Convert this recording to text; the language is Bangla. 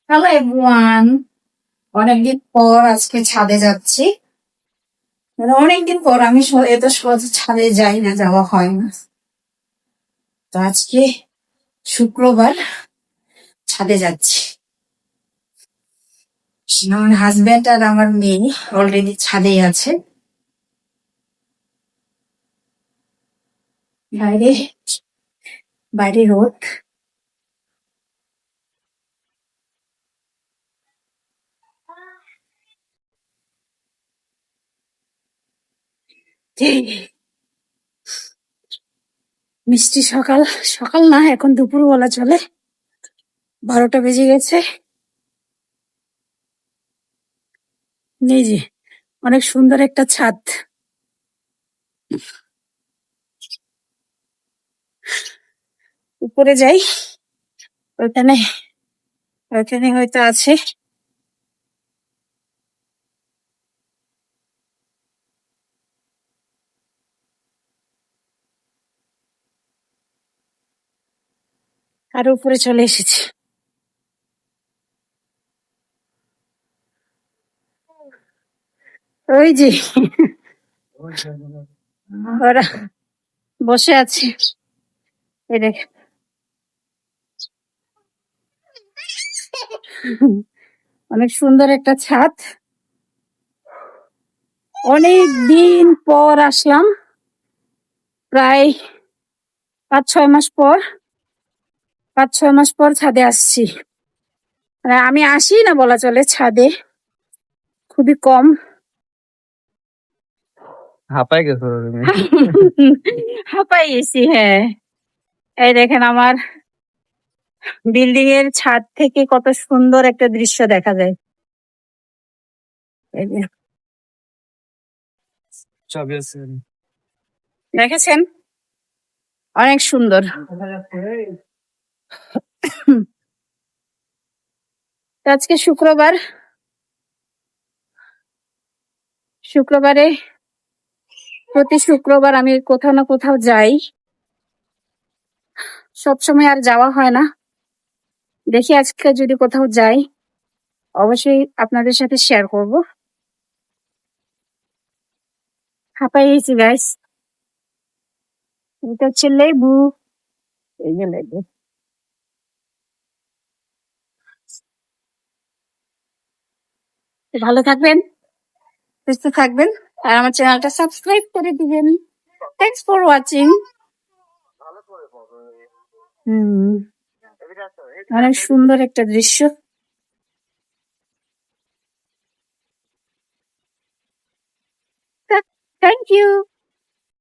হ্যালো এভরিওয়ান, অনেকদিন পর আজকে ছাদে যাচ্ছি। অনেকদিন পর আমি এত সহজে ছাদে যাই না, যাওয়া হয় না। তো আজকে শুক্রবার ছাদে যাচ্ছি। আমার হাজবেন্ড আর আমার মেয়ে অলরেডি ছাদেই আছে। বাইরে বাইরে রোদ। মিষ্টি সকাল, সকাল না, এখন দুপুর বলা চলে। 12টা বেজে গেছে। এই যে অনেক সুন্দর একটা ছাদ। উপরে যাই, ওইখানে ওইখানে হয়তো আছে। আর উপরে চলে এসেছি। ওই যে ওরা বসে আছে, এই দেখ। অনেক সুন্দর একটা ছাদ। অনেক দিন পর আসলাম, প্রায় 5-6 মাস পর। 5-6 মাস পর ছাদে আসছি। আমি আসি না বলা চলে ছাদে, খুবই কম। হাঁপাই গেছো তুমি? হাঁপাই গেছি, হ্যাঁ। এই দেখেন, আমার বিল্ডিং এর ছাদ থেকে কত সুন্দর একটা দৃশ্য দেখা যায়। এই যে দেখেছেন, অনেক সুন্দর। আজকে শুক্রবার। শুক্রবারে প্রতি শুক্রবার আমি কোথাও না কোথাও যাই। সবসময় আর যাওয়া হয় না। দেখি আজকে যদি কোথাও যাই, অবশ্যই আপনাদের সাথে শেয়ার করব। হাঁপাই গেছি গাইস। এটা হচ্ছে লেবু। এই যে লেবু। ভালো থাকবেন, সুস্থ থাকবেন, আর আমার চ্যানেলটা সাবস্ক্রাইব করে দিবেন। Thanks for watching. অনেক সুন্দর একটা দৃশ্য। Thank you.